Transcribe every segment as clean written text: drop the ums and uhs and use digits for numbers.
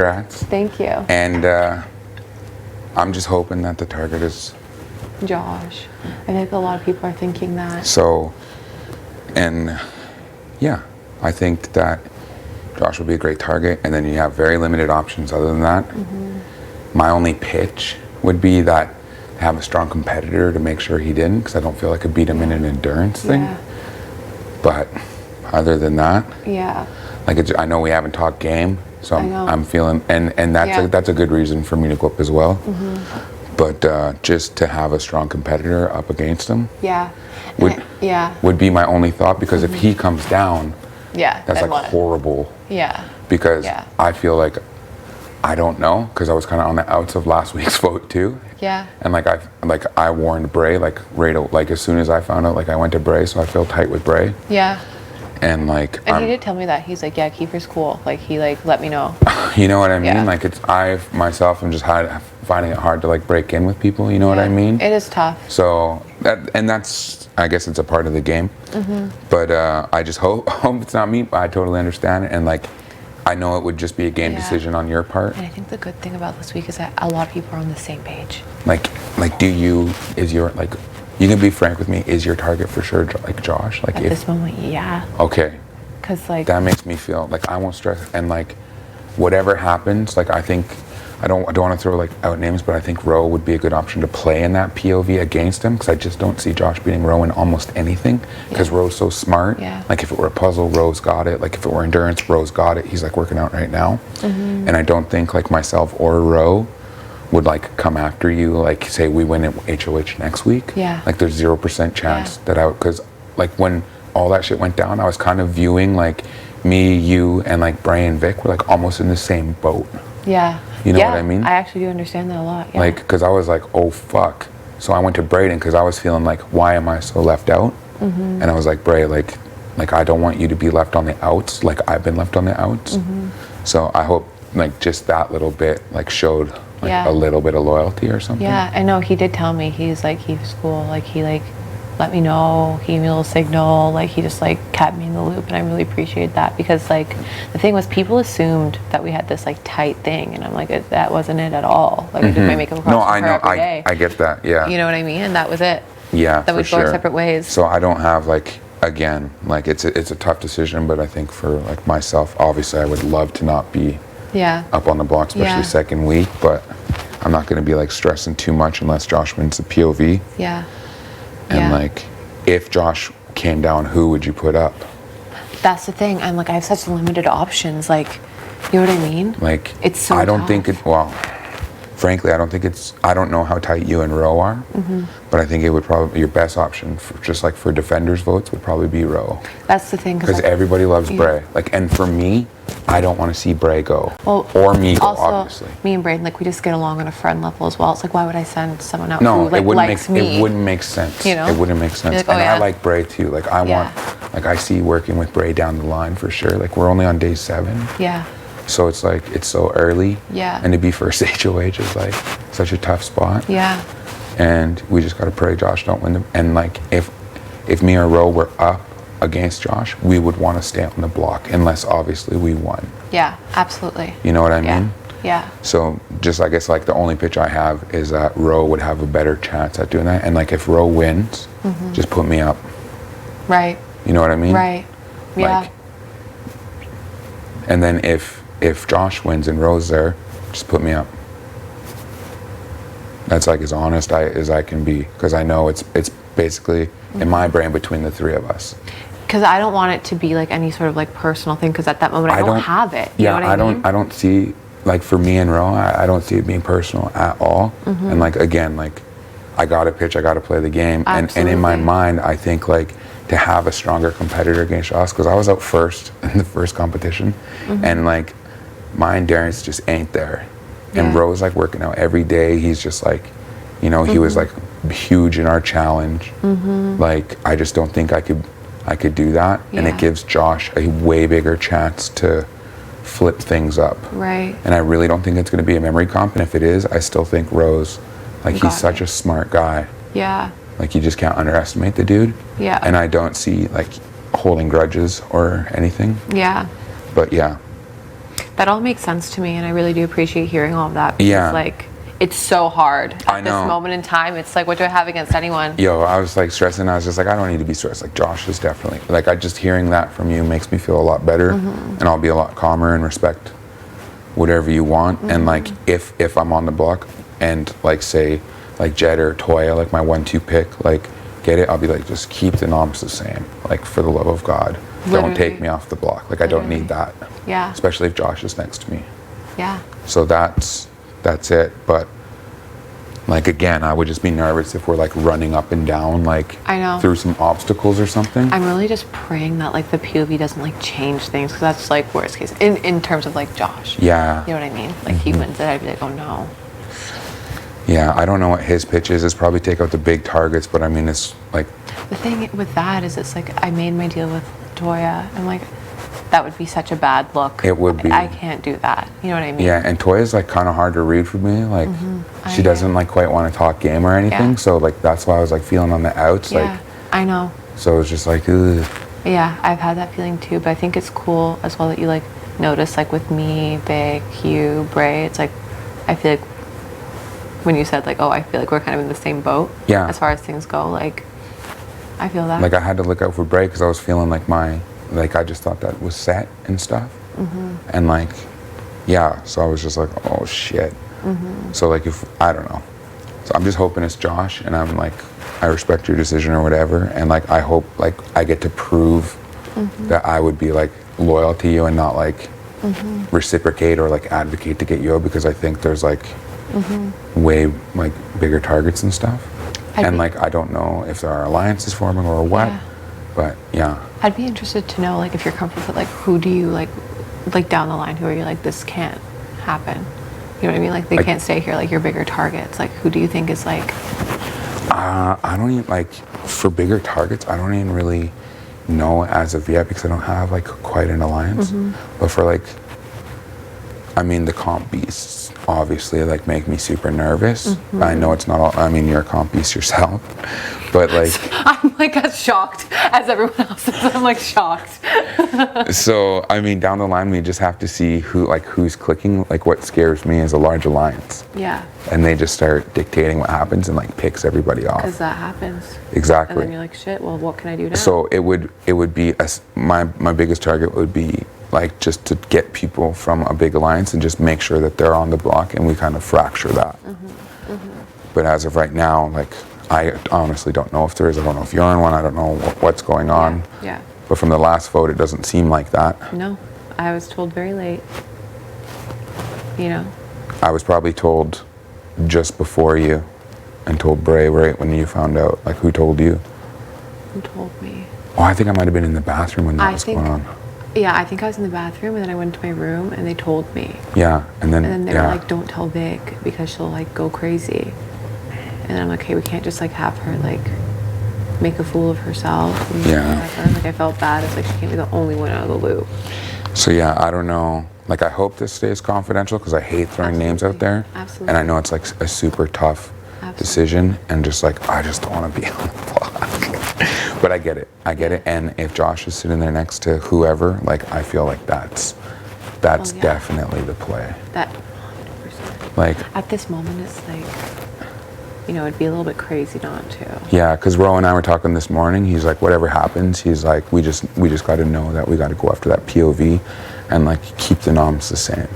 congrats. Thank you. And I'm just hoping that the target is Josh. I think a lot of people are thinking that. so. And yeah, I think that Josh will be a great target, and then you have very limited options other than that. My only pitch would be that to have a strong competitor to make sure he didn't, because I don't feel like I could beat him in an endurance thing. But other than that, like I know we haven't talked game, so I'm feeling, and that's a good reason for me to go up as well. But just to have a strong competitor up against him, would be my only thought, because if he comes down, that's like horrible. Because I feel like I don't know, because I was kind of on the outs of last week's vote too. And I warned Bray like as soon as I found out, like I went to Bray, so I feel tight with Bray. And he did tell me that he's like, yeah, Kiefer's cool. Like he let me know. You know what I mean? Like I myself am just finding it hard to like break in with people. You know what I mean? It is tough. So that's I guess it's a part of the game. But I just hope it's not me. I totally understand it, and like I know it would just be a game decision on your part. And I think the good thing about this week is that a lot of people are on the same page. You can be frank with me, is your target for sure like Josh? Like at this moment, okay. Because like that makes me feel like I won't stress, and like whatever happens, like I think I don't want to throw like out names, but I think Roe would be a good option to play in that POV against him, because I just don't see Josh beating Roe in almost anything, because Roe's so smart. Like if it were a puzzle, Roe's got it. Like if it were endurance, Roe's got it. He's like working out right now. And I don't think like myself or Roe would like come after you, like say we win at HOH next week. Like there's 0% chance that because like when all that shit went down, I was kind of viewing like me, you, and like Brian and Vic were like almost in the same boat. You know what I mean? I actually do understand that a lot. Like, because I was like, oh fuck. So I went to Braden because I was feeling like, why am I so left out? And I was like, Bray, like I don't want you to be left on the outs, like I've been left on the outs. So I hope like just that little bit like showed like a little bit of loyalty or something. I know he did tell me he's cool. Like he like let me know, he gave me a little signal, like he just like kept me in the loop, and I really appreciate that, because like the thing was, people assumed that we had this like tight thing, and I'm like, that wasn't it at all. Like I did my makeup across I know, every day. I get that, you know what I mean, and that was it. Then we'd go our separate ways. So I don't have like, again, like it's a tough decision, but I think for like myself, obviously I would love to not be up on the block, especially second week, but I'm not going to be like stressing too much unless Josh wins the POV. And like, if Josh came down, who would you put up? That's the thing. I'm like, I have such limited options. Like, you know what I mean? Like, it's so I don't tough. think it, well, frankly, I don't know how tight you and Roe are, but I think it would probably, your best option for just like for defenders votes would probably be Roe. That's the thing. Because everybody loves Bray. Like, and for me, I don't want to see Bray go. Well, or me go, also, obviously. Me and Braden, like we just get along on a friend level as well. It's like, why would I send someone out who it wouldn't likes me? It wouldn't make sense. You know? It wouldn't make sense. Like, oh, and I like Bray too. Like I want, like I see working with Bray down the line for sure. Like we're only on day 7. So it's like, it's so early. And to be first HOH is like such a tough spot. And we just got to pray Josh don't win them. And like, if me or Roe were up against Josh, we would want to stay on the block unless obviously we won. Absolutely. You know what I mean? Yeah. So just I guess like the only pitch I have is that Roe would have a better chance at doing that. And like if Roe wins, just put me up. Right. You know what I mean? Right. Yeah. Like, and then if Josh wins and Roe's there, just put me up. That's like as honest as I can be, because I know it's basically in my brain between the three of us. Because I don't want it to be like any sort of like personal thing, because at that moment I don't have it. You know what I mean? I don't see, like for me and Roe, I don't see it being personal at all. And like again, like I gotta pitch, I gotta play the game. And in my mind, I think like to have a stronger competitor against us, because I was out first in the first competition, and like my endurance just ain't there. And Roe's like working out every day. He's just like, you know, he was like huge in our challenge. Like I just don't think I could do that. And it gives Josh a way bigger chance to flip things up. Right. And I really don't think it's going to be a memory comp. And if it is, I still think Roe's, like he's such a smart guy. Yeah. Like you just can't underestimate the dude. Yeah. And I don't see like holding grudges or anything. Yeah. But yeah. That all makes sense to me, and I really do appreciate hearing all of that. Because, Yeah. like, it's so hard I at know. this moment in time. It's like, what do I have against anyone? Yo, I was like stressing. I was just like, I don't need to be stressed. Like Josh is definitely like, I just hearing that from you makes me feel a lot better, and I'll be a lot calmer and respect whatever you want. And like, if I'm on the block and like say like Jed or Toya, like my 1-2 pick, like get it, I'll be like, just keep the noms the same. Like for the love of God, Literally. don't take me off the block. Like I don't need that. Yeah. Especially if Josh is next to me. Yeah. So that's it. But like again, I would just be nervous if we're like running up and down like I know. through some obstacles or something. I'm really just praying that like the POV doesn't like change things, because that's like worst case in terms of like Josh. Yeah. You know what I mean? Like he wins it, I'd be like, oh no. Yeah, I don't know what his pitch is. It's probably take out the big targets, but I mean, it's like, The thing with that is, it's like I made my deal with Toya. I'm like, that would be such a bad look. It would be. I can't do that. You know what I mean? yeah, and Toya's like kind of hard to read for me. Like, I she doesn't like quite want to talk game or anything. Yeah. So like that's why I was like feeling on the outs. Yeah, Like, I know. so it's just like, ugh. Yeah, I've had that feeling too, but I think it's cool as well that you like notice, like with me, Vic, you, Bray, it's like, I feel like when you said like, oh, I feel like we're kind of in the same boat. Yeah. As far as things go, like, I feel that. Like I had to look out for Bray because I was feeling like like I just thought that was set and stuff. And like, yeah, so I was just like, oh shit. So like I don't know. So I'm just hoping it's Josh, and I'm like, I respect your decision or whatever. And like, I hope like I get to prove that I would be like loyal to you and not like reciprocate or like advocate to get you, because I think there's like way like bigger targets and stuff. And like, I don't know if there are alliances forming or what, Yeah. but yeah. I'd be interested to know, like, if you're comfortable with, like, who do you, like down the line, who are you, like, this can't happen? You know what I mean? Like, they can't stay here, like, your bigger targets. Like, who do you think is, like... I don't even, like, for bigger targets, I don't even really know as of yet, because I don't have, like, quite an alliance. But for, like, I mean, the comp beasts obviously, like, make me super nervous. I know it's not all, I mean, you're a comp beast yourself, but, like... I'm, like, as shocked as everyone else is. I'm, like, shocked. So, I mean, down the line, we just have to see who's clicking. Like, what scares me is a large alliance. Yeah. And they just start dictating what happens and, like, picks everybody off. Because that happens. Exactly. And then you're like, shit, well, what can I do now? So it would be my biggest target would be like just to get people from a big alliance and just make sure that they're on the block, and we kind of fracture that. But as of right now, like, I honestly don't know if there is. I don't know if you're in one. I don't know what's going on. Yeah. But from the last vote, it doesn't seem like that. No, I was told very late. You know? I was probably told just before you, and told Bray right when you found out. Like, who told you? Who told me? Oh, I think I might have been in the bathroom when that was going on. Yeah, I think I was in the bathroom, and then I went to my room, and they told me. Yeah, and then they were like, don't tell Vic, because she'll, like, go crazy. And I'm like, okay, we can't just, like, have her, like, make a fool of herself. And whatever. Like, I felt bad. It's like, she can't be the only one out of the loop. So yeah, I don't know. Like, I hope this stays confidential, because I hate throwing names out there. Absolutely. And I know it's like a super tough decision, and just like, I just don't want to be on the block. But I get it. And if Josh is sitting there next to whoever, like, I feel like that's definitely the play. That 100%. Like, at this moment, it's like, you know, it'd be a little bit crazy not to. yeah, because Ro and I were talking this morning. He's like, whatever happens, he's like, we just got to know that we got to go after that POV, and like keep the noms the same.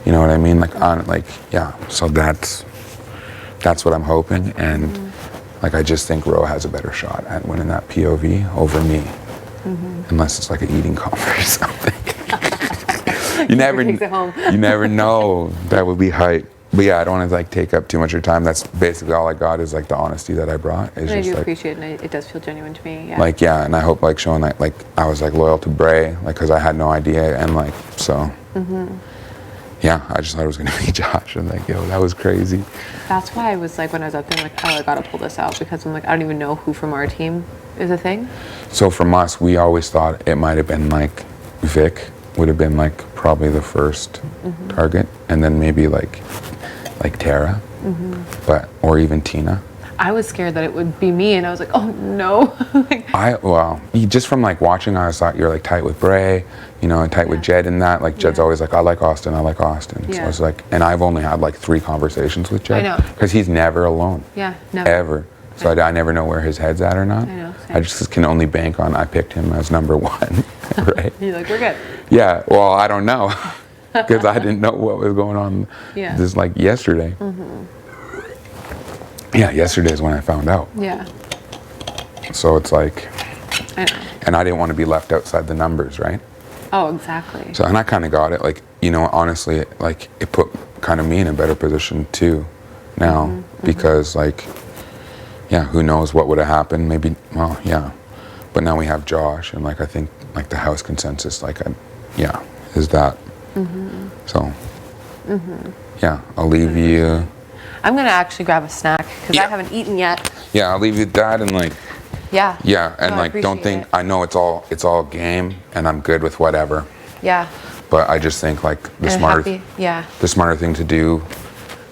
You know what I mean? Like, yeah. So that's what I'm hoping, and like, I just think Ro has a better shot at winning that POV over me, unless it's like an eating comp or something. you never know. That would be hype. But yeah, I don't want to like take up too much of your time. That's basically all I got, is like the honesty that I brought. And I do appreciate it, and it does feel genuine to me. Yeah. Like, yeah, and I hope like showing that like I was like loyal to Bray, like, because I had no idea, and like, so. Yeah, I just thought it was gonna be Josh. I'm like, yo, that was crazy. That's why I was like, when I was up there, like, oh, I gotta pull this out, because I'm like, I don't even know who from our team is a thing. So from us, we always thought it might have been like Vic would have been like probably the first target, and then maybe like Tara, but or even Tina. I was scared that it would be me, and I was like, oh no. Like, just from like watching, I thought you're like tight with Bray, you know, and tight with Jed and that. Like Jed's always like, I like Austin. So I was like, and I've only had like 3 conversations with Jed. I know. Because he's never alone. Yeah, never. Ever. So I never know where his head's at or not. I know, same. I just can only bank on I picked him as number 1, right? You're like, we're good. Yeah, well, I don't know. Because I didn't know what was going on this like yesterday. Yeah, yesterday is when I found out. Yeah. So it's like, I know. and I didn't want to be left outside the numbers, right? Oh, exactly. So, and I kind of got it. Like, you know, honestly, like it put kind of me in a better position too now because like, yeah, who knows what would have happened? Maybe, well, yeah. But now we have Josh, and like I think like the house consensus, like, is that. So, yeah, I'll leave you. I'm gonna actually grab a snack because I Yeah. haven't eaten yet. Yeah, I'll leave you that and like. Yeah. Yeah, and No, I like don't appreciate think it. I know it's all game, and I'm good with whatever. Yeah. But I just think like the And smarter happy. Yeah. the smarter thing to do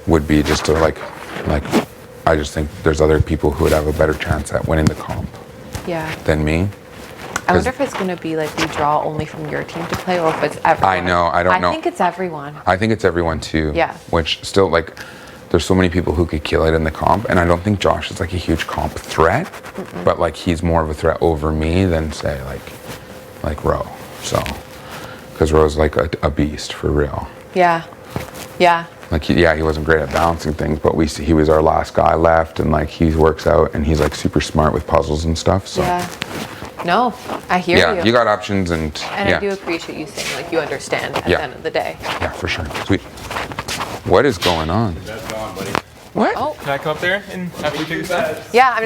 would be just to like I just think there's other people who would have a better chance at winning the comp Yeah. than me. I wonder if it's gonna be like we draw only from your team to play, or if it's everyone. I know, I don't know. I think it's everyone. I think it's everyone too. Yeah. Which still like there's so many people who could kill it in the comp, and I don't think Josh is like a huge comp threat, but like he's more of a threat over me than say like Ro. So, because Ro's like a beast for real. Yeah. Yeah. Like he wasn't great at balancing things, but he was our last guy left, and like he works out, and he's like super smart with puzzles and stuff. So Yeah. No, I hear yeah, you. you got options, and And yeah, I do appreciate you saying like you understand at Yeah. the end of the day. yeah, for sure. Sweet. What is going on? That's gone, buddy. What? Oh. Can I come up there and after you take a step? Yeah, I'm